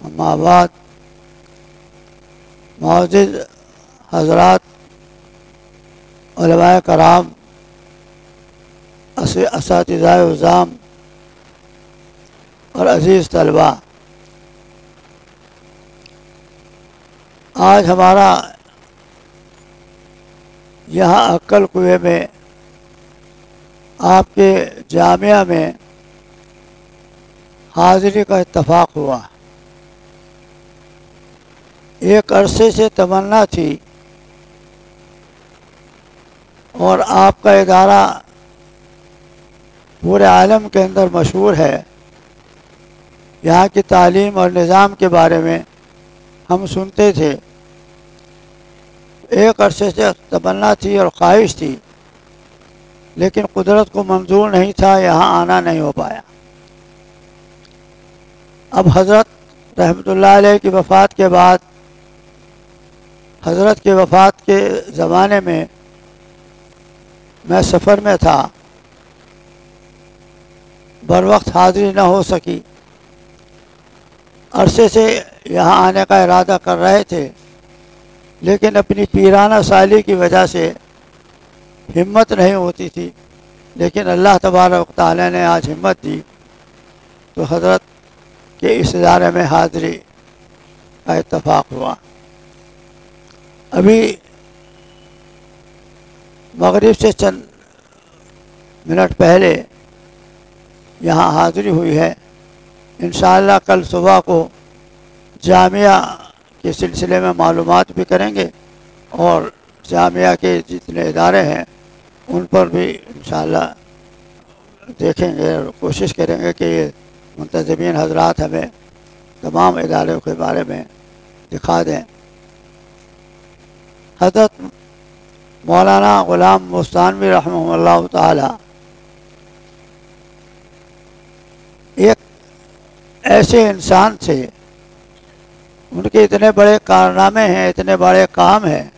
अम्मा बाद मौजूद हज़रात उलमाए कराम असातिज़ाए उज़ाम और अज़ीज़ तलबा, आज हमारा यहाँ अक्कल कुएं में आपके जामिया में हाज़िरी का इत्तफ़ाक़ हुआ। एक अरसे से तमन्ना थी और आपका इदारा पूरे आलम के अंदर मशहूर है। यहाँ की तालीम और निज़ाम के बारे में हम सुनते थे। एक अरसे से तमन्ना थी और ख्वाहिश थी, लेकिन कुदरत को मंजूर नहीं था, यहाँ आना नहीं हो पाया। अब हज़रत रहमतुल्लाह अलैह की वफ़ात के बाद, हज़रत के वफ़ात के ज़माने में मैं सफ़र में था, बर वक्त हाज़िरी न हो सकी। अरसे से यहाँ आने का इरादा कर रहे थे, लेकिन अपनी पीराना साली की वजह से हिम्मत नहीं होती थी। लेकिन अल्लाह तबारक व तआला ने आज हिम्मत दी तो हज़रत के इस इदारे में हाज़िरी का इत्तफ़ाक़ हुआ। अभी मगरिब से चंद मिनट पहले यहाँ हाज़िरी हुई है। इंशाअल्लाह कल सुबह को जामिया के सिलसिले में मालूमात भी करेंगे और जामिया के जितने इदारे हैं उन पर भी इंशाअल्लाह देखेंगे और कोशिश करेंगे कि ये मुंतज़मीन हज़रात हमें तमाम इदारों के बारे में दिखा दें। हज़रत मौलाना ग़ुलाम मुस्तानवी रहमहुल्लाह ताला एक ऐसे इंसान थे, उनके इतने बड़े कारनामे हैं, इतने बड़े काम हैं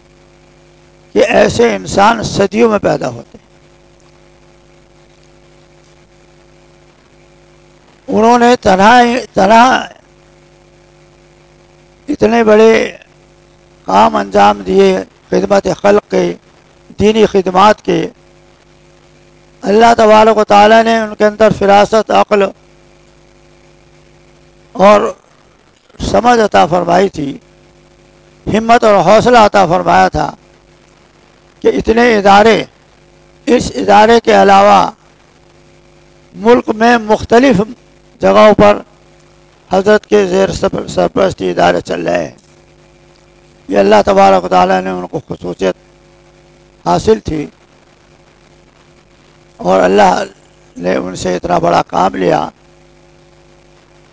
कि ऐसे इंसान सदियों में पैदा होते। उन्होंने तरह इतने बड़े काम अंजाम दिए, खिदमत खल्क़ के, दीनी खिदमात के। अल्लाह तबारक व तआला ने उनके अंदर फिरासत, अक़ल और समझ अता फरमाई थी, हिम्मत और हौसला अता फरमाया था कि इतने इदारे, इस इदारे के अलावा मुल्क में मुख्तलिफ़ जगहों पर हज़रत के ज़ेर सरपरस्ती इदारे चल रहे हैं। ये अल्लाह तबारक व तआला ने उनको खुसूसियत हासिल थी और अल्लाह ने उनसे इतना बड़ा काम लिया।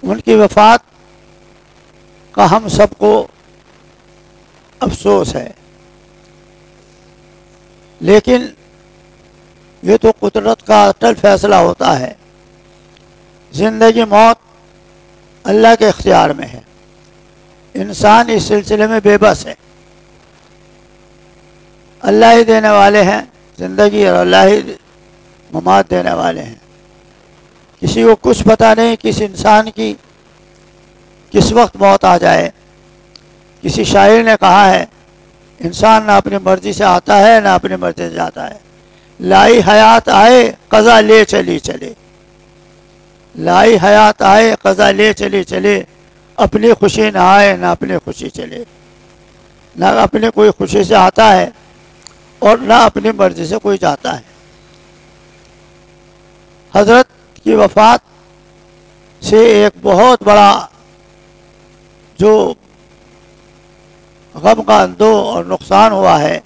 उनकी वफ़ात का हम सबको अफसोस है, लेकिन ये तो कुदरत का अटल फैसला होता है। ज़िंदगी मौत अल्लाह के इख्तियार में है। इंसान इस सिलसिले में बेबस है। अल्लाह ही देने वाले हैं ज़िंदगी और अल्लाह ही ममात देने वाले हैं। किसी को कुछ पता नहीं किस इंसान की किस वक्त मौत आ जाए। किसी शायर ने कहा है, इंसान ना अपनी मर्ज़ी से आता है ना अपनी मर्ज़ी से जाता है। लाई हयात आए क़ज़ा ले चली चले, लाई हयात आए क़ज़ा ले चली चले, अपनी खुशी ना आए ना अपनी खुशी चले। ना अपनी कोई खुशी से आता है और ना अपनी मर्ज़ी से कोई जाता है। हज़रत की वफ़ात से एक बहुत बड़ा जो गम का अंदो और नुकसान हुआ है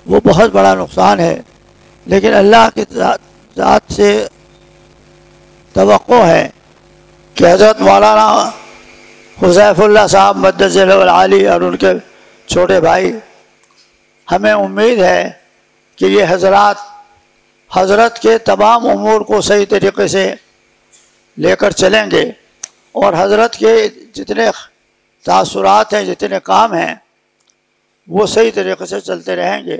वो बहुत बड़ा नुकसान है। लेकिन अल्लाह की ज़ात से तवक्को है कि हज़रत मौलाना हुज़ैफ़ुल्लाह साहब मद्दज़िलहुल आली और उनके छोटे भाई, हमें उम्मीद है कि ये हज़रत के तमाम उमूर को सही तरीके से लेकर चलेंगे और हज़रत के जितने तासुरात हैं, जितने काम हैं, वो सही तरीके से चलते रहेंगे।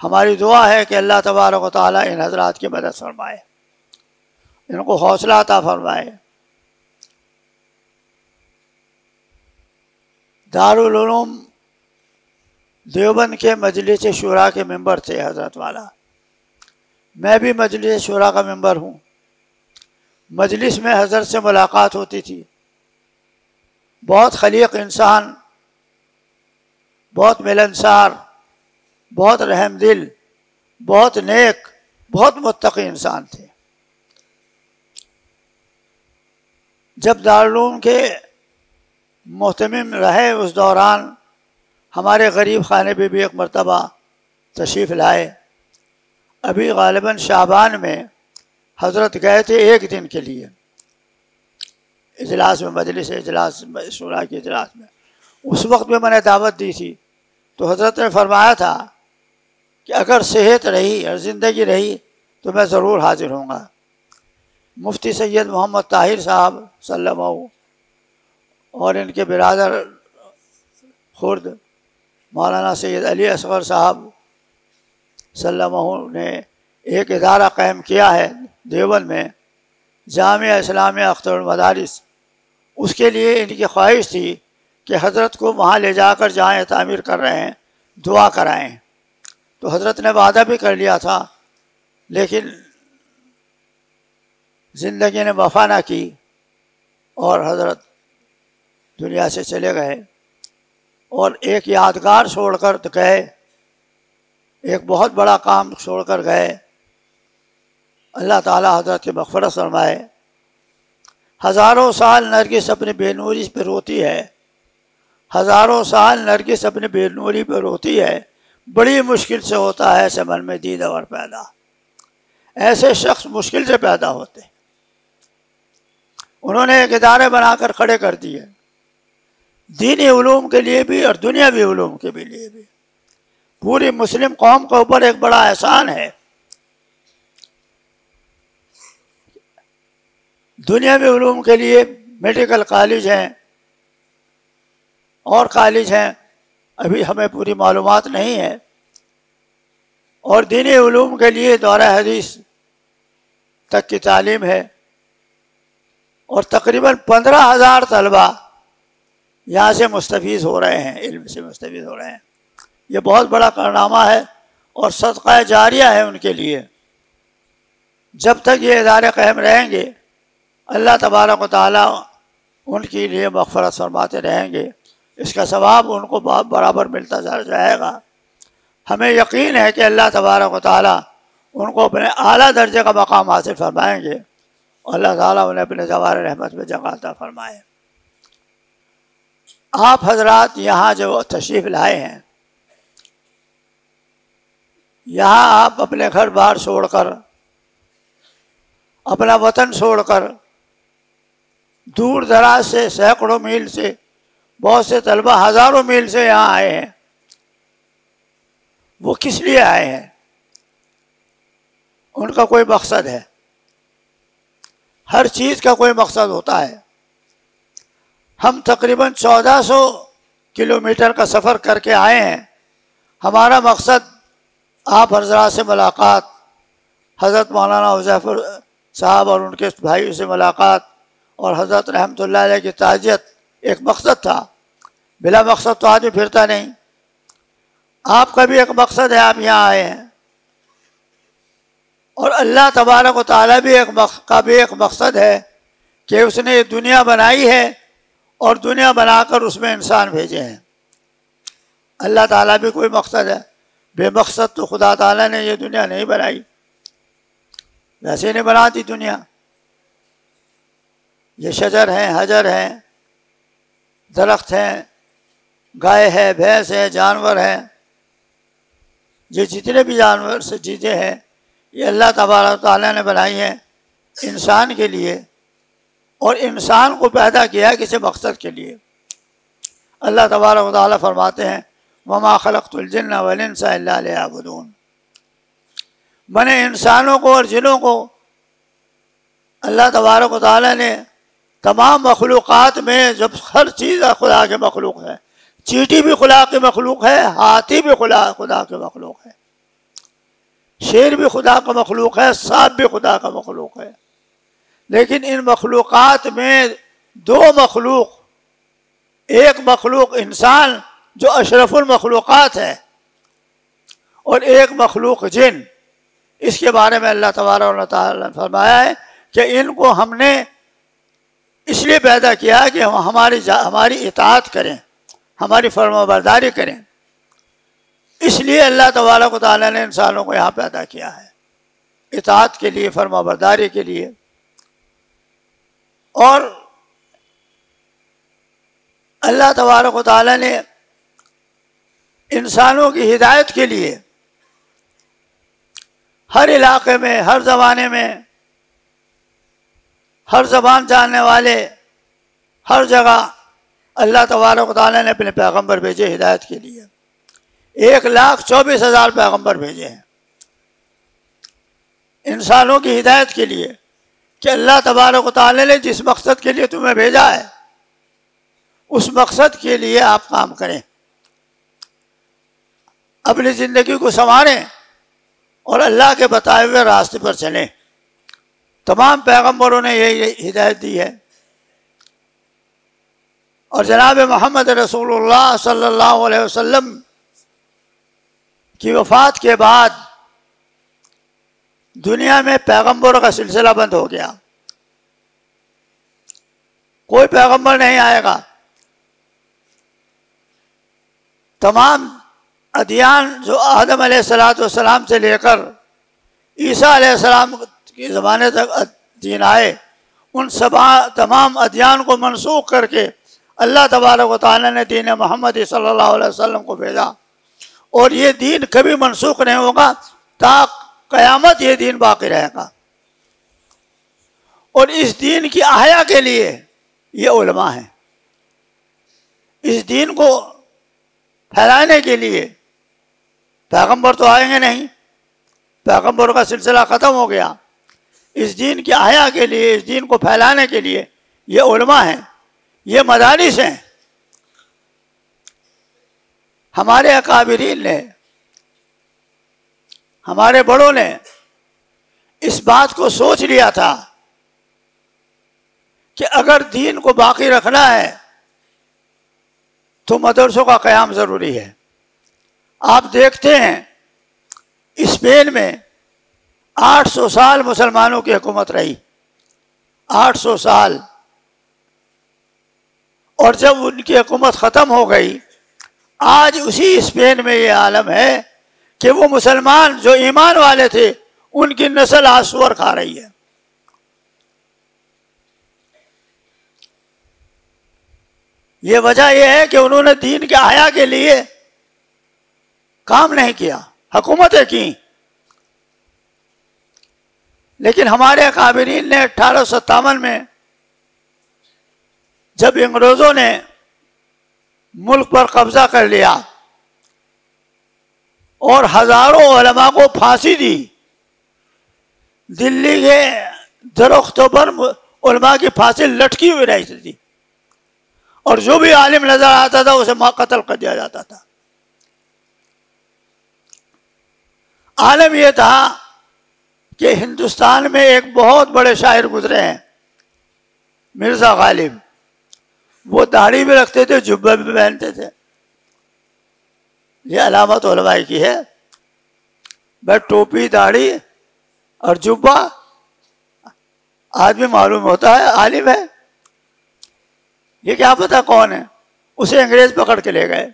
हमारी दुआ है कि अल्लाह तबारक व तआला इन हज़रात की मदद फरमाए, इनको हौसला अता फरमाए। दारुल उलूम देवबंद के मजलिस शुरा के मेंबर थे हज़रत वाला। मैं भी मजलिस शुरा का मेंबर हूँ। मजलिस में हज़रत से मुलाकात होती थी। बहुत खलीक इंसान, बहुत मिलनसार, बहुत रहमदिल, बहुत नेक, बहुत मुत्तकी इंसान थे। जब दारुल उलूम के मोहतमिम रहे उस दौरान हमारे गरीब खाने पे भी एक मरतबा तशरीफ़ लाए। अभी गालिबन शाबान में हज़रत गए थे एक दिन के लिए इजलास में, मजलिस इजलास शुरा के इजलास में। उस वक्त में मैंने दावत दी थी तो हज़रत ने फरमाया था कि अगर सेहत रही और ज़िंदगी रही तो मैं ज़रूर हाजिर होऊंगा। मुफ्ती सैयद मोहम्मद ताहिर साहब सल्लल्लाहु और इनके बिरादर खुर्द मौलाना सैयद अली असगर साहब सल्लल्लाहु ने एक इदारा कायम किया है देवबंद में, जामिया इस्लामिया अख्तरुल मदारिस। उसके लिए इनकी ख्वाहिश थी कि हज़रत को वहाँ ले जाकर जहाँ तामीर कर रहे हैं दुआ कराएं। तो हज़रत ने वादा भी कर लिया था, लेकिन ज़िंदगी ने वफा ना की और हज़रत दुनिया से चले गए और एक यादगार छोड़कर तो गए, एक बहुत बड़ा काम छोड़कर गए। अल्लाह ताला हज़रत की मग़फ़िरत फरमाए। हज़ारों साल नरगिस अपनी बेनूरी पर रोती है, हज़ारों साल नरगिस अपनी बेनूरी पर रोती है, बड़ी मुश्किल से होता है समन में दीद और पैदा। ऐसे शख्स मुश्किल से पैदा होते। उन्होंने एक इदारे बनाकर खड़े कर दिए, दीनी उलूम के लिए भी और दुनियावी उलूम के भी लिए भी। पूरी मुस्लिम कौम के ऊपर एक बड़ा एहसान है। दुनियावी उलूम के लिए मेडिकल कॉलेज हैं और कॉलेज हैं, अभी हमें पूरी मालूमात नहीं है। और दीनी उलूम के लिए दौरा हदीस तक की तालीम है और तकरीबन 15,000 तलबा यहाँ से मुस्तफ़ीज़ हो रहे हैं, इल्म से मुस्तफ़ीज़ हो रहे हैं। ये बहुत बड़ा कारनामा है और सदक़ा जारिया है उनके लिए। जब तक ये इदारे कायम रहेंगे अल्लाह तबारक व तआला उनके लिए मग़फ़िरत फरमाते रहेंगे, इसका सवाब उनको बराबर मिलता जाएगा। हमें यकीन है कि अल्लाह तबारक व तआला उनको अपने आला दर्जे का मकाम हासिल फरमाएंगे और अल्लाह ताला उन्हें अपने जवार रहमत में जगह अता फरमाए। आप हजरात यहाँ जो तशरीफ़ लाए हैं, यहाँ आप अपने घर बार छोड़कर, अपना वतन छोड़कर, दूर दराज से, सैकड़ों मील से, बहुत से तलबा हज़ारों मील से यहाँ आए हैं। वो किस लिए आए हैं? उनका कोई मकसद है। हर चीज़ का कोई मकसद होता है। हम तकरीबन 1400 किलोमीटर का सफ़र करके आए हैं। हमारा मकसद आप हज़रात से मुलाकात, हज़रत मौलाना हुज़ैफ़ुर साहब और उनके भाइयों से मुलाकात और हज़रत रहमतुल्लाह अलैह की ताज़ियत एक मकसद था। बिला मकसद तो आदमी फिरता नहीं। आपका भी एक मकसद है, आप यहाँ आए हैं। और अल्लाह तबारक व तआला भी एक मकसद है कि उसने ये दुनिया बनाई है और दुनिया बनाकर उसमें इंसान भेजे हैं। अल्लाह ताला भी कोई मकसद है। बेमकसद तो खुदा ताला ने ये दुनिया नहीं बनाई, वैसे नहीं बनाती दुनिया। ये शजर हैं, हजर हैं, दरख्त हैं, गाय है, भैंस है, जानवर हैं, ये जितने भी जानवर से चीज़ें हैं ये अल्लाह तबारक तआला ने बनाई हैं इंसान के लिए, और इंसान को पैदा किया है किसी मकसद के लिए। अल्लाह तबारक तआला फरमाते हैं वमा खलक़तुल जिन्ना वल इंसा इल्ला लियअबुदून। मैंने इंसानों को और जिनों को अल्लाह तबारक तआला ने तमाम मखलूक़ात में, जब हर चीज़ खुदा के मखलूक है, चींटी भी खुदा के मखलूक है, हाथी भी खुदा के मखलूक है, शेर भी खुदा का मखलूक है, सांप भी खुदा का मखलूक है। लेकिन इन मखलूक़ात में दो मखलूक, एक मखलूक इंसान जो अशरफुल मखलूक़ात है और एक मखलूक जिन। इसके बारे में अल्लाह तबारक व तआला ने फरमाया है कि इनको हमने इसलिए पैदा किया कि हम हमारी इताअत करें, हमारी फरमाबरदारी करें। इसलिए अल्लाह तबारक व तआला ने इंसानों को यहाँ पैदा किया है, इताअत के लिए, फरमाबरदारी के लिए। और अल्लाह तबारक व तआला ने इंसानों की हिदायत के लिए हर इलाके में, हर ज़माने में, हर ज़बान जानने वाले, हर जगह अल्लाह तबारक व तआला ने अपने पैगंबर भेजे हिदायत के लिए। 1,24,000 पैगंबर भेजे हैं इंसानों की हिदायत के लिए कि अल्लाह तबारक व तआला ने जिस मकसद के लिए तुम्हें भेजा है उस मकसद के लिए आप काम करें, अपनी ज़िंदगी को संवारें और अल्लाह के बताए हुए रास्ते पर चलें। तमाम पैगंबरों ने यही हिदायत दी है। और जनाब मोहम्मद रसूलुल्लाह सल्लल्लाहु अलैहि वसल्लम की वफ़ात के बाद दुनिया में पैगंबरों का सिलसिला बंद हो गया, कोई पैगंबर नहीं आएगा। तमाम अदियान जो आदम अलैहिस्सलाम से लेकर ईसा अलैहिस्सलाम के ज़माने तक दीन आए, उन तमाम अदियान को मनसूख करके अल्लाह तबारक व तआला ने दीन मोहम्मद सल्लल्लाहु अलैहि वसल्लम को भेजा। और ये दीन कभी मनसूख नहीं होगा, ता क़यामत ये दीन बाकी रहेगा। और इस दीन की आया के लिए ये उलमा हैं, इस दीन को फैलाने के लिए। पैगंबर तो आएंगे नहीं, पैगंबरों का सिलसिला ख़त्म हो गया। इस दीन की आया के लिए, इस दीन को फैलाने के लिए ये उलमा हैं, ये मदारिस हैं। हमारे अकाबिरीन ने, हमारे बड़ों ने इस बात को सोच लिया था कि अगर दीन को बाकी रखना है तो मदरसों का क़याम ज़रूरी है। आप देखते हैं स्पेन में 800 साल मुसलमानों की हुकूमत रही, 800 साल। और जब उनकी हुकूमत ख़त्म हो गई, आज उसी स्पेन में ये आलम है कि वो मुसलमान जो ईमान वाले थे उनकी नस्ल आज सूअर खा रही है। ये वजह यह है कि उन्होंने दीन के आया के लिए काम नहीं किया, हुकूमतें की। लेकिन हमारे अकाबिरीन ने 1857 में जब अंग्रेज़ों ने मुल्क पर कब्जा कर लिया और हजारों उलमा को फांसी दी, दिल्ली के दरख्तों पर उलमा की फांसी लटकी हुई रहती थी और जो भी आलिम नजर आता था उसे कत्ल कर दिया जाता था। आलम यह था कि हिंदुस्तान में एक बहुत बड़े शायर गुजरे हैं, मिर्ज़ा गालिब। वो दाढ़ी भी रखते थे, जुब्बा भी पहनते थे। ये अलामत उलमाए की है, बस टोपी, दाढ़ी और जुब्बा, आदमी मालूम होता है आलिम है। ये क्या पता कौन है, उसे अंग्रेज पकड़ के ले गए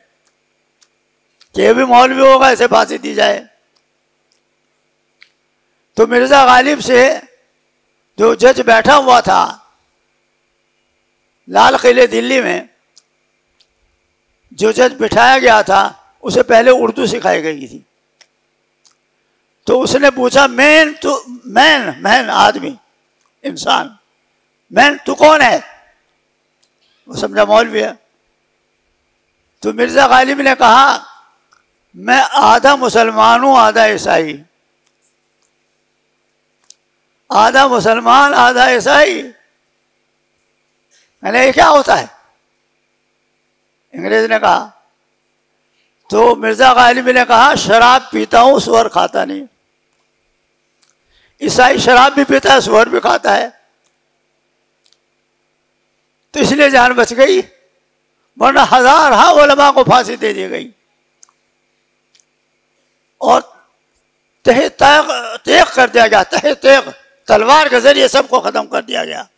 कि ये भी मौलवी होगा, इसे फांसी दी जाए। तो मिर्ज़ा गालिब से जो जज बैठा हुआ था लाल किले दिल्ली में जो जज बिठाया गया था उसे पहले उर्दू सिखाई गई थी। तो उसने पूछा, मैन तो मैन आदमी, इंसान, मैन तू कौन है? वो समझा मौलवी है। तो मिर्जा गालिब ने कहा, मैं आधा मुसलमान हूं आधा ईसाई। आधा मुसलमान आधा ईसाई, मैंने ये क्या होता है? अंग्रेज ने कहा। तो मिर्जा गालिब ने कहा, शराब पीता हूं, सुअर खाता नहीं। ईसाई शराब भी पीता है, सुअर भी खाता है, तो इसलिए जान बच गई, वरना हजार उलमा को फांसी दे दी गई और तहे तेग कर दिया गया। तहे तेग, तलवार के जरिए सबको खत्म कर दिया गया।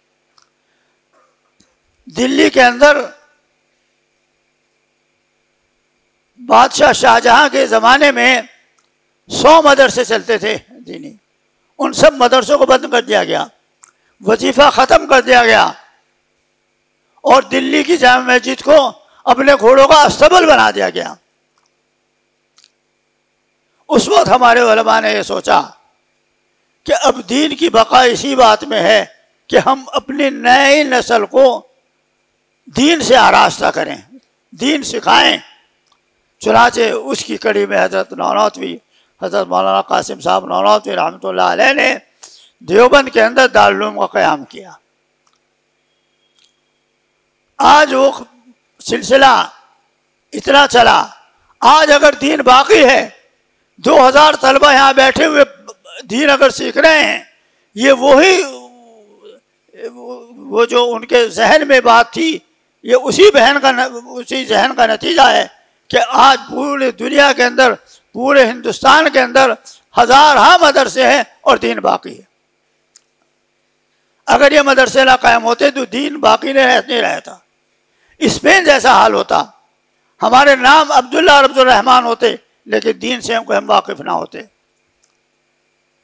दिल्ली के अंदर बादशाह शाहजहां के जमाने में 100 मदरसे चलते थे दीनी, उन सब मदरसों को बंद कर दिया गया, वजीफा खत्म कर दिया गया और दिल्ली की जामा मस्जिद को अपने घोड़ों का अस्तबल बना दिया गया। उस वक्त हमारे उलमा ने यह सोचा कि अब दीन की बका इसी बात में है कि हम अपनी नई नस्ल को दीन से आरास्ता करें, दीन सिखाएं। चुनाचे उसकी कड़ी में हजरत नौनौतवी, हजरत मौलाना कासिम साहब नौनौतवी रहमतुल्लाह अलैह ने देवबंद के अंदर दारुल उलूम का क़याम किया। आज वो सिलसिला इतना चला, आज अगर दीन बाकी है, 2000 तलबा यहाँ बैठे हुए दीन अगर सीख रहे हैं, ये वो जो उनके जहन में बात थी, ये उसी जहन का नतीजा है कि आज पूरे दुनिया के अंदर, पूरे हिंदुस्तान के अंदर हजार मदरसे हैं और दीन बाकी है। अगर ये मदरसे ना कायम होते तो दीन बाकी नहीं रहता। स्पेन जैसा हाल होता, हमारे नाम अब्दुल्ला और अब्दुल रहमान होते लेकिन दीन से हम वाकिफ ना होते।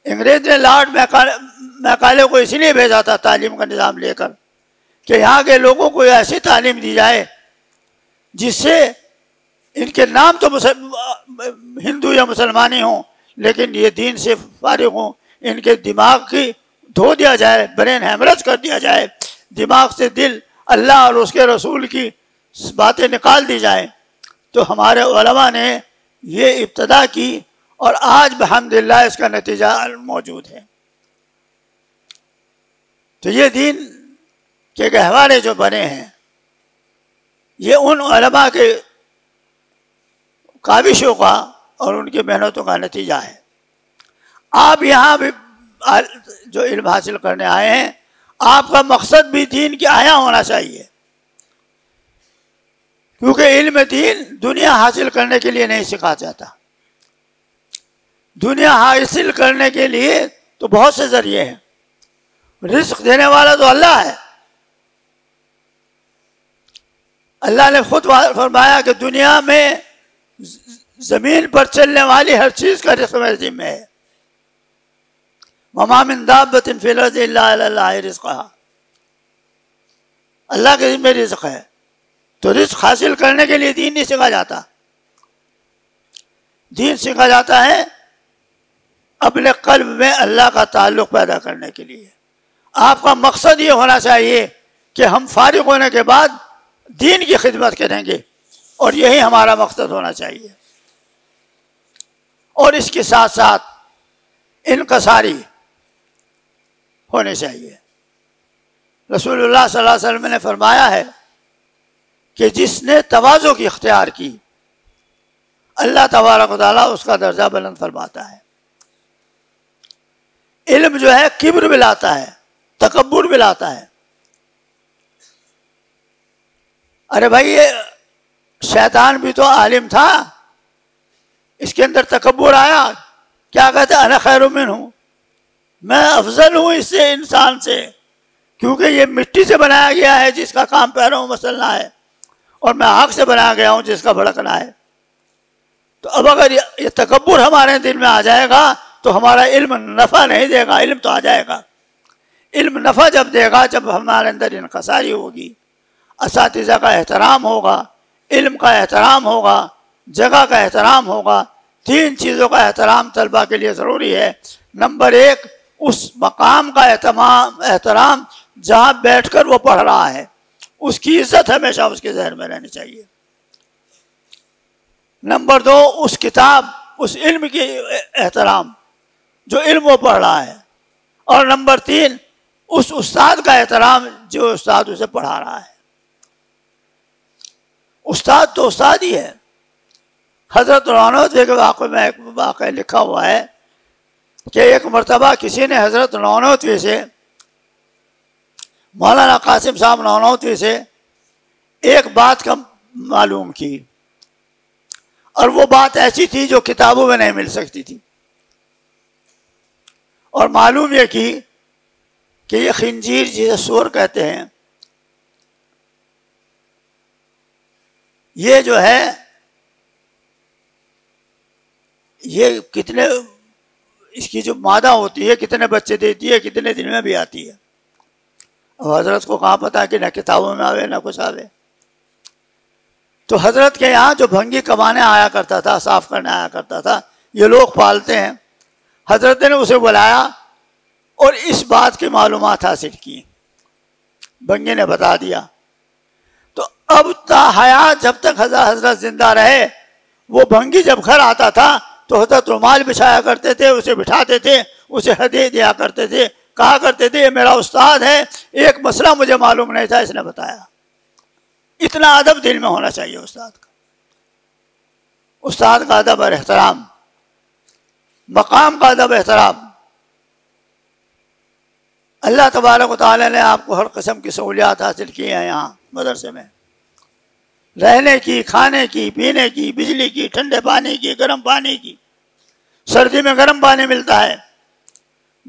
अंग्रेज ने लॉर्ड मैकाले को इसलिए भेजा था तालीम का निज़ाम लेकर कि यहाँ के लोगों को ऐसी तालीम दी जाए जिससे इनके नाम तो हिंदू या मुसलमानी हों लेकिन ये दीन से फारिग हों, इनके दिमाग की धो दिया जाए, ब्रेन हैमरेज कर दिया जाए, दिमाग से दिल अल्लाह और उसके रसूल की बातें निकाल दी जाए। तो हमारे उलमा ने ये इब्तदा की और आज अल्हम्दुलिल्लाह इसका नतीजा मौजूद है। तो ये दीन के गहवारे जो बने हैं, ये उन उलमा के काविशों का और उनकी मेहनतों का नतीजा है। आप यहाँ भी जो इल्म हासिल करने आए हैं, आपका मकसद भी दीन के आया होना चाहिए, क्योंकि इल्म दीन दुनिया हासिल करने के लिए नहीं सिखा जाता। दुनिया हासिल करने के लिए तो बहुत से जरिए हैं, रिस्क देने वाला तो अल्लाह है। अल्लाह ने खुद फरमाया कि दुनिया में जमीन पर चलने वाली हर चीज का रिस्क मेरे जिम्मे है। वमा मिन दाब्बतिन फिल अर्ज़ि इल्ला अलाल्लाहि रिज़्क़ुहा, अल्लाह के जिम्मे रिस्क है। तो रिस्क हासिल करने के लिए दीन नहीं सीखा जाता, दीन सीखा जाता है अपने कल्ब में अल्लाह का ताल्लुक पैदा करने के लिए। आपका मकसद ये होना चाहिए कि हम फारिग होने के बाद दीन की खिदमत करेंगे, और यही हमारा मकसद होना चाहिए। और इसके साथ साथ इनकसारी होनी चाहिए। रसूलुल्लाह सल्लल्लाहु अलैहि वसल्लम ने फरमाया है कि जिसने तवाज़ु की इख्तियार की, अल्लाह तबारक व तआला उसका दर्जा बुलंद फरमाता है। इल्म जो है किब्र भी लाता है, तकब्बुर भी लाता है। अरे भाई, ये शैतान भी तो आलिम था, इसके अंदर तकब्बुर आया, क्या कहते अना खैरुम मिन्हु, मैं अफजल हूं इससे, इंसान से, क्योंकि ये मिट्टी से बनाया गया है जिसका काम पैरों में मसलना है, और मैं आग से बनाया गया हूं जिसका भड़कना है। तो अब अगर ये तकब्बुर हमारे दिल में आ जाएगा तो हमारा इल्म नफ़ा नहीं देगा, इल्म तो आ जाएगा। इल्म नफ़ा जब देगा जब हमारे अंदर इनकसारी होगी, असातिज़ा का एहतराम होगा, इल्म का एहतराम होगा, जगह का एहतराम होगा। 3 चीज़ों का एहतराम तलबा के लिए ज़रूरी है। नंबर 1, उस मकाम का एहतराम जहाँ बैठकर वो पढ़ रहा है, उसकी इज्जत हमेशा उसके ज़हन में रहनी चाहिए। नंबर 2, उस किताब, उस इल्म की एहतराम जो इल्म वो पढ़ रहा है। और नंबर 3, उस उस्ताद का एहतराम जो उस्ताद उसे पढ़ा रहा है। उस्ताद तो उस्ताद ही है। हज़रत नौनौतवी के वाक़े में एक वाक़या लिखा हुआ है कि एक मरतबा किसी ने हज़रत नौनौतवी से, मौलाना कासिम साहब नौनौतवी से एक बात का मालूम की, और वो बात ऐसी थी जो किताबों में नहीं मिल सकती थी। और मालूम ये की कि ये खिंजीर जिसे सूर कहते हैं, ये जो है ये कितने, इसकी जो मादा होती है कितने बच्चे देती है, कितने दिन में भी आती है। अब हजरत को कहाँ पता कि ना किताबों में आवे ना कुछ आवे। तो हजरत के यहाँ जो भंगी कमाने आया करता था, साफ करने आया करता था, ये लोग पालते हैं। हजरत ने उसे बुलाया और इस बात की मालूमात हासिल की। भंगी ने बता दिया। तो अब ताहयात जब तक हजरत जिंदा रहे, वो भंगी जब घर आता था तो हजरत रुमाल बिछाया करते थे, उसे बिठाते थे, उसे हदिया दिया करते थे, कहा करते थे ये मेरा उस्ताद है, एक मसला मुझे मालूम नहीं था, इसने बताया। इतना अदब दिल में होना चाहिए उस्ताद का। उस्ताद का अदब और एहतराम, मकाम का अदब एहतराम। अल्लाह तबारक व तआला ने आपको हर किस्म की सहूलियात हासिल की हैं। यहाँ मदरसे में रहने की, खाने की, पीने की, बिजली की, ठंडे पानी की, गर्म पानी की। सर्दी में गर्म पानी मिलता है,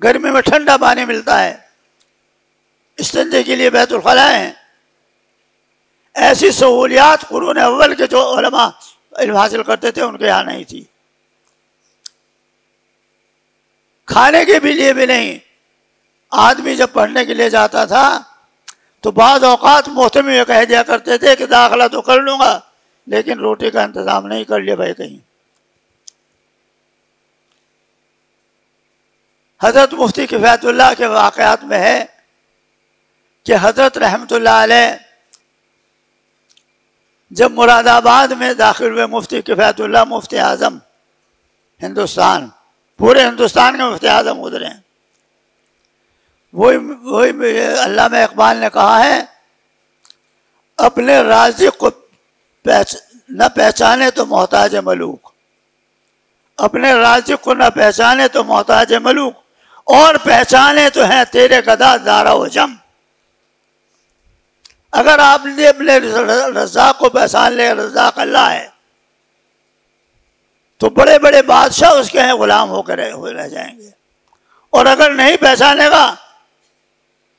गर्मी में ठंडा पानी मिलता है। इस्तिंजे के लिए बैतुल खला हैं। ऐसी सहूलियात कुरून अव्वल के जो उलमा इल्म हासिल करते थे उनके यहाँ नहीं थी। खाने के लिए भी नहीं। आदमी जब पढ़ने के लिए जाता था तो बाद औकात मोहतमी में कह दिया करते थे कि दाखिला तो कर लूंगा, लेकिन रोटी का इंतजाम नहीं कर लिया भाई कहीं। हजरत मुफ्ती किफ़ायतुल्लाह के वाक़यात में है कि हजरत रहमतुल्लाह अलैह जब मुरादाबाद में दाखिल हुए, मुफ्ती किफ़ायतुल्लाह मुफ्ती आज़म हिंदुस्तान, पूरे हिंदुस्तान के मुफ्ती आज़म उधरे हैं। वही अल्लामा इकबाल ने कहा है, अपने राज़िक़ को न पहचाने तो मोहताज मलूक, अपने राज़िक़ को न पहचाने तो मोहताज मलूक, और पहचाने तो हैं तेरे गदा दारा व जम। अगर आपने अपने रज़ाक़ को पहचान ले, रज़ाक़ अल्लाह है, तो बड़े बड़े बादशाह उसके हैं गुलाम होकर रह जाएंगे। और अगर नहीं पहचानेगा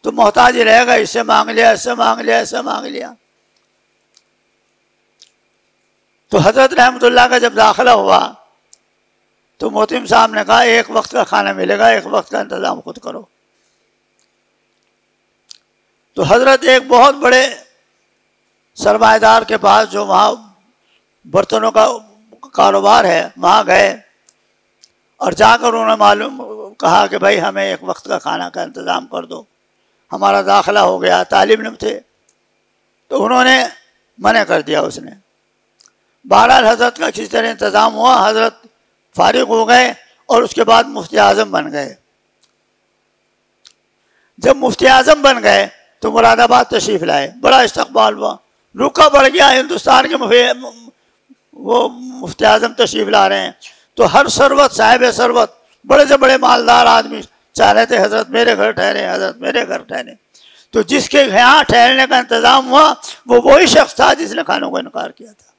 तो मोहताज ही रहेगा, इससे मांग लिया, इससे मांग लिया, इससे मांग लिया। तो हजरत रहमतुल्लाह का जब दाखिला हुआ तो मोहतिम साहब ने कहा एक वक्त का खाना मिलेगा, एक वक्त का इंतजाम खुद करो। तो हजरत एक बहुत बड़े सरमाएदार के पास, जो वहाँ बर्तनों का कारोबार है, वहाँ गए और जाकर उन्होंने मालूम कहा कि भाई हमें एक वक्त का खाना का इंतज़ाम कर दो, हमारा दाखिला हो गया। तालिब इल्म थे तो उन्होंने मना कर दिया उसने। बहरहाल हजरत का किसी तरह इंतज़ाम हुआ, हजरत फारिग हो गए और उसके बाद मुफ्ती आज़म बन गए। जब मुफ्ती आज़म बन गए तो मुरादाबाद तशरीफ़ लाए, बड़ा इस्तकबाल हुआ, रुका बढ़ गया। हिंदुस्तान के वो मुफ्ती आज़म तशरीफ़ ला रहे हैं तो हर सरवत, साहिब सरवत, बड़े से बड़े मालदार आदमी चाह रहे थे हजरत मेरे घर ठहरे, हजरत मेरे घर ठहरे। तो जिसके यहाँ ठहरने का इंतज़ाम हुआ वो वही शख्स था जिसने खानों को इनकार किया था।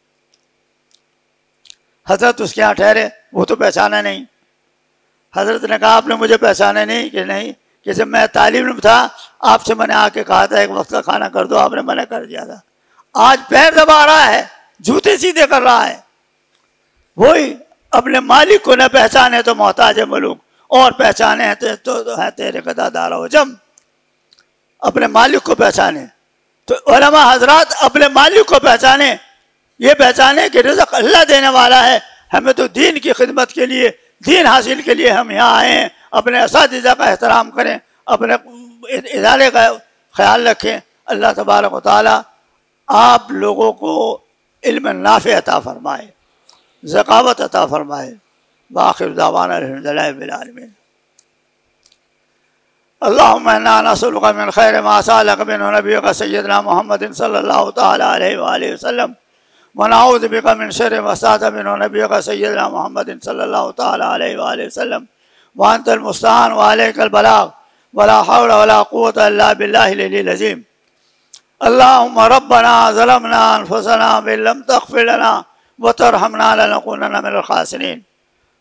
हजरत उसके यहाँ ठहरे, वो तो पहचाना नहीं। हजरत ने कहा आपने मुझे पहचाना नहीं? कि नहीं, कि जब मैं तालिब इल्म था आपसे मैंने आके कहा था एक वक्त का खाना कर दो, आपने मना कर दिया था। आज पैर दबा रहा है, जूते सीधे कर रहा है। वही अपने मालिक को न पहचाने तो मोहताज मलूक, और पहचाने हैं तो है तेरे गदा दारा व जम। अपने मालिक को पहचाने तो उलमा हजरात अपने मालिक को पहचाने, ये पहचाने कि रिज़्क़ अल्लाह देने वाला है। हमें तो दीन की खिदमत के लिए, दीन हासिल के लिए हम यहाँ आए हैं। अपने असातिज़ा का एहतराम करें, अपने इदारे का ख्याल रखें। अल्लाह तबारक व तआला आप लोगों को इल्म नाफ़े अता फरमाए, ज़कावत अता फरमाए। वाखिर दावाना अल्हम्दुलिल्लाहि रब्बिल आलमीन। अल्लाहुम्मा इन्ना नसअलुका मिन खैरि मा सअलका मिन्हु नबियुका सय्यदना मुहम्मदिन सल्लल्लाहु तआला अलैहि व आलिहि वसल्लम व नऊज़ु बिका मिन शर्रि मा इस्तअज़ा मिन्हु नबियुका सय्यदना मुहम्मदिन सल्लल्लाहु तआला अलैहि व आलिहि वसल्लम व अंतल मुस्तआन व अलैकल बलाग व ला हौला व ला कुव्वता इल्ला बिल्लाहिल अलील अज़ीम। अल्लाहुम्मा रब्बना ज़लमना अनफुसना व लम तग़फिर लना व तरहमना लनकूनन्ना मिनल खासिरीन।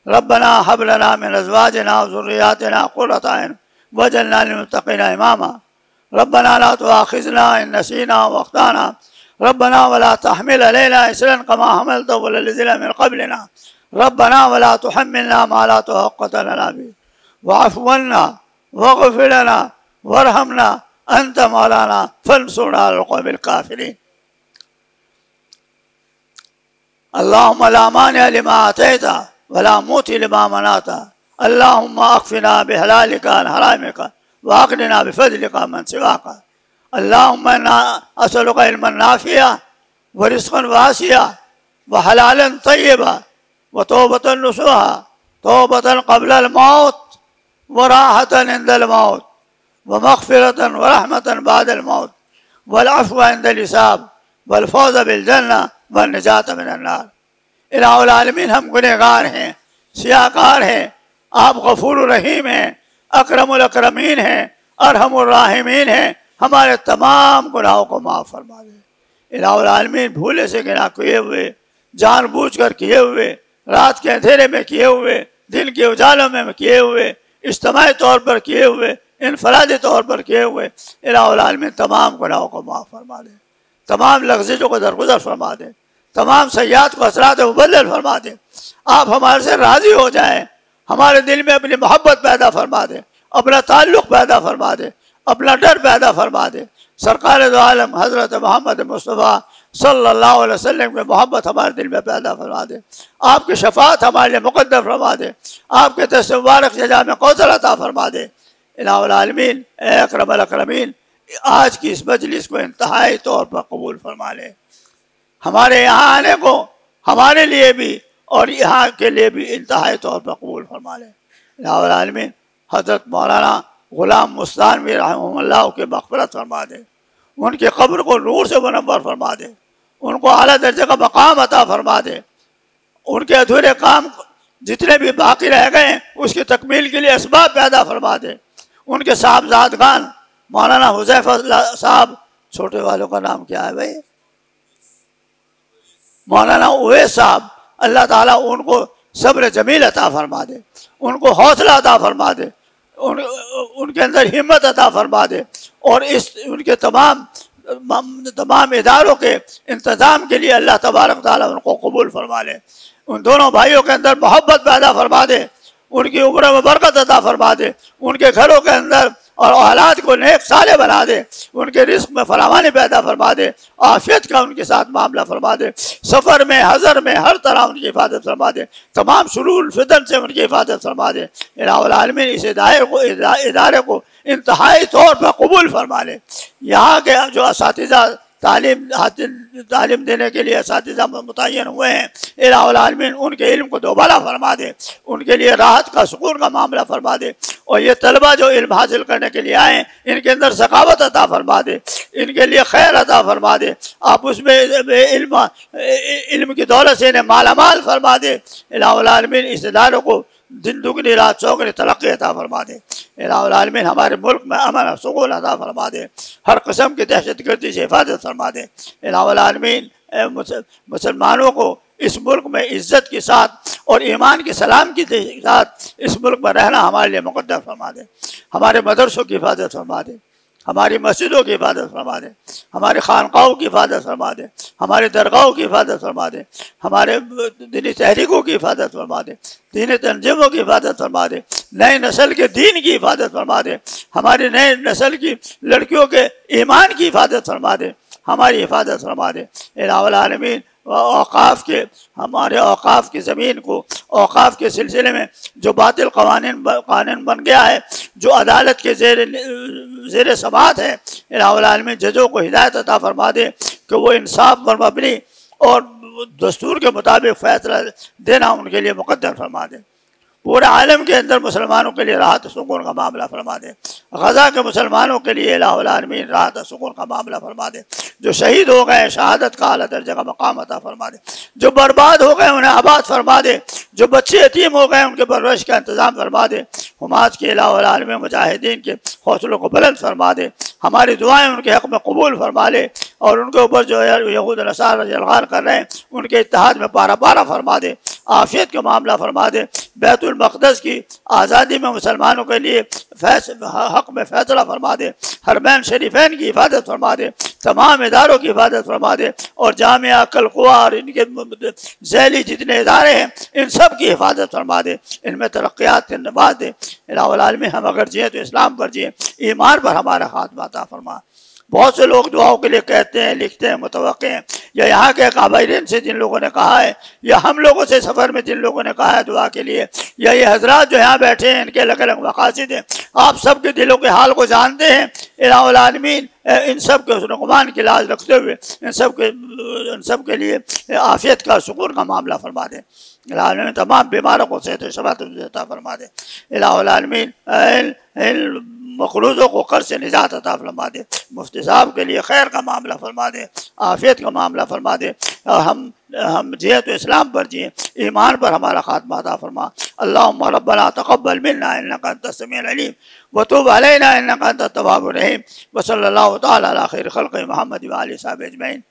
रब्बना हब लना मिन अज़वाजिना व ज़ुर्रिय्यातिना क़ुर्रता अय्युन वजअलना लिलमुत्तक़ीना इमामा। रब्बना ला तुआखिज़ना इन नसीना व अख़्ताना। रब्बना वला तहमिल अलैना इसरन कमा हमलतहु अलल लज़ीना मिन क़ब्लिना। रब्बना वला तुहम्मिलना मा ला तक़्वता लना बिही वअफ़ु अन्ना वग़फ़िर लना वरहमना अंत मौलाना फंसुरना अलल क़ौमिल काफ़िरीन। अल्लाहुम्मा ला मानिअ लिमा अतैता वला मूति लिमा मनाता। अल्लाहुम्मा अक्फ़िना बिहलालिका अन हरामिका व अग़निना बिफ़ज़लिका अम्मन सिवाका। अल्लाहुम्मा इन्ना असअलुका इल्मन नाफ़िअ व रिज़्क़न वासिअ व हलालन तय्यबा व तौबतन नसूहा, तौबतन क़ब्लल मौत व राहतन इंदल मौत व मग़फ़िरतन व रहमतन बादल मौत वल अफ़्व इंदल हिसाब वल फ़ौज़ बिल जन्नह व निजात मिनन नार। इलाहुल आलमीन, हम गुनहगार हैं, सियाकार हैं, आप गफूर रहीम हैं, अकरमुल अकरमीन हैं, अरहमुर राहिमीन हैं। हमारे तमाम गुनाहों को माफ़ फरमा दे। इलाहुल आलमीन, भूले से गिनाह किए हुए, जानबूझकर किए हुए, रात के अंधेरे में किए हुए, दिन के उजालों में किए हुए, इज्तिमाई तौर पर किए हुए, इनफरादी तौर पर किए हुए, इलाहुल आलमीन तमाम गुनाहों को माफ़ फरमा दे। तमाम लग़्ज़ियों को दरगुज़र फरमा दे। तमाम सय्यात को असरात मुबद्दल फरमा दे। आप हमारे से राज़ी हो जाएं, हमारे दिल में अपनी मोहब्बत पैदा फरमा दे, अपना ताल्लुक़ पैदा फरमा दे, अपना डर पैदा फरमा दे। सरकार दो आलम हज़रत मोहम्मद मुस्तफ़ा सल्लल्लाहु अलैहि वसल्लम की मोहब्बत हमारे दिल में पैदा फरमा दे। आपकी शफ़ाअत हमारे लिए मुक़द्दर फरमा दे। आपके दस्त मुबारक से जामे कौसर अता फरमा दे। इलाहुल आलमीन, ए अकरमुल अकरमीन, आज की इस मजलिस को इंतहाई तौर पर कबूल फरमा ले। हमारे यहाँ आने को हमारे लिए भी और यहाँ के लिए भी इंतहाई तौर पर कबूल फरमा ले। इलाहुल आलमीन, हज़रत मौलाना ग़ुलाम मुस्तानवी रहमहुल्लाह के मग़फ़िरत फरमा दे। उनके कब्र को नूर से मुनव्वर फरमा दे। उनको आला दर्जे का मकाम अता फरमा दे। उनके अधूरे काम जितने भी बाकी रह गए उसकी तकमील के लिए असबाब पैदा फरमा दे। उनके साहबजादगान मौलाना हुज़ैफ़ा साहब, छोटे वालों का नाम क्या है भाई, मौलाना उवैस साहब, अल्लाह ताला उनको सब्र जमील अता फरमा दे, उनको हौसला अता फरमा दे, उनके अंदर हिम्मत अता फरमा दे और इस उनके तमाम इदारों के इंतज़ाम के लिए अल्लाह तबारक ताला उनको कबूल फरमा ले। उन दोनों भाइयों के अंदर मोहब्बत पैदा फरमा दे, उनकी उम्र में बरकत अता फरमा दे, उनके घरों के अंदर और औलाद को नेक साले बना दे, उनके रिस्क में फरावानी पैदा फरमा दे, आफियत का उनके साथ मामला फरमा दे, सफ़र में हज़र में हर तरह उनकी हिफाजत फरमा दे, तमाम शुरूल फितन से उनकी हिफाजत फरमा दे। इलाहुल आलमीन, इस इदारे को इंतहाई तौर पर कबूल फरमा ले। यहाँ के जो असातिज़ा तालीम देने के लिए असातिज़ा मुतय्यन हुए हैं, इलाहुल आलमीन उनके इल्म को दोबारा फरमा दे, उनके लिए राहत का सुकून का मामला फरमा दे। और ये तलबा जो इल्म हासिल करने के लिए आए, इनके अंदर सखावत अता फरमा दे, इनके लिए खैर अता फरमा दे। आप उसमें इल्म की दौलत से इन्हें मालामाल फरमा दे। इलाहुल आलमीन, इस इदारों को दिन दुगनी रात चौगनी तरक्की अता फरमा दे। इलाहुल आलमीन, हमारे मुल्क में अमन और सुकून अता फरमा दे, हर किस्म की दहशतगर्दी से हिफाजत फरमा दे। इलाहुल आलमीन, मुसलमानों को इस मुल्क में इज्जत के साथ और ईमान की सलामती के साथ इस मुल्क में रहना हमारे लिए मुक़द्दर फरमा दे। हमारे मदरसों की हिफाजत फरमा दे, हमारी मस्जिदों की हिफाजत फरमा दे, हमारे खानकाहों की हिफाजत फरमा दे, हमारे दरगाहों की हिफाजत फरमा दे, हमारे दीनी तहरीकों की हिफाजत फरमा दे, दीनी तंजीमों की हिफाजत फरमा दे, नई नस्ल के दीन की हिफाजत फरमा दे, हमारी नई नस्ल की लड़कियों के ईमान की हिफाजत फरमा दे, हमारी हिफाजत फरमा दे। इलाहुल आलमीन औकाफ के, हमारे औकाफ की ज़मीन को, औकाफ के सिलसिले में जो बातिल कानून बन गया है, जो अदालत के ज़ेर समात है, इलाहुल आलमीन जजों को हिदायत अता फरमा दे कि वो इंसाफ पर मबनी और दस्तूर के मुताबिक फ़ैसला देना उनके लिए मुक़द्दर फरमा दे। पूरे आलम के अंदर मुसलमानों के लिए राहत सुकून का मामला फरमा दे। गज़ा के मुसलमानों के लिए इलाहुल आलमीन राहत सुकून का मामला फरमा दे। जो शहीद हो गए शहादत का आला दर्जा का मकाम अता फरमा दे। जो बर्बाद हो गए उन्हें आबाद फरमा दे। जो बच्चे यतीम हो गए उनके परवरिश का इंतज़ाम फरमा दे। हुमाद के इलाहुल आलमीन मुजाहिदीन के हौसलों को बुलंद फरमा दे। हमारी दुआएं उनके हक़ में कबूल फरमा ले और उनके ऊपर जो यहूद नसारा जलगार कर रहे हैं उनके इत्तेहाद में पारा पारा फरमा दे। आफियत का मामला फरमा दे। बैतुल मक़दस की आज़ादी में मुसलमानों के लिए हक़ में फ़ैसला फरमा दे। हरमैन शरीफैन की हिफाजत फरमा दे। तमाम इदारों की हिफाजत फरमा दे और जामिया कलकुआ और इनके ज़ैली जितने इदारे हैं इन सब की हिफाजत फरमा दे। इनमें तरक्यात से नवाज दे। इलाहुल आलमीन हम अगर जिए तो इस्लाम पर जिए, ईमान पर हमारा खात्मा अता फरमा। बहुत से लोग दुआओं के लिए कहते हैं, लिखते हैं, मुतवक्के हैं, या यहाँ के काबाइरीन से जिन लोगों ने कहा है, या हम लोगों से सफ़र में जिन लोगों ने कहा है दुआ के लिए, या ये हजरात जो यहाँ बैठे हैं इनके अलग अलग मकासद हैं, आप सब के दिलों के हाल को जानते हैं। इलाहुल आलमीन इन सब के रुकमान की लाज रखते हुए इन सब के लिए आफियत का सुकून का मामला फरमा दे। इलाहुल आलमीन तमाम बीमारों को सेहत शफाअत अता फरमा दे। इलाहुल आलमीन मखलूज़ों को कर्ज से निजात अता फरमा दे। मुफ्ती साहब के लिए खैर का मामला फरमा दे, आफियत का मामला फरमा दे। और हम जिए तो इस्लाम पर जिए, ईमान पर हमारा खात्मा अता फरमा। अल्लाहुम्मा रब्बना तक़ब्बल मिन्ना इन्नका अंतस समीउल अलीम व तुब अलैना इन्नका अंतत तव्वाबुर रहीम व सल्लल्लाहु तआला अला खैरि खल्क़ि मुहम्मद व आलिहि व सहबिहि अजमईन।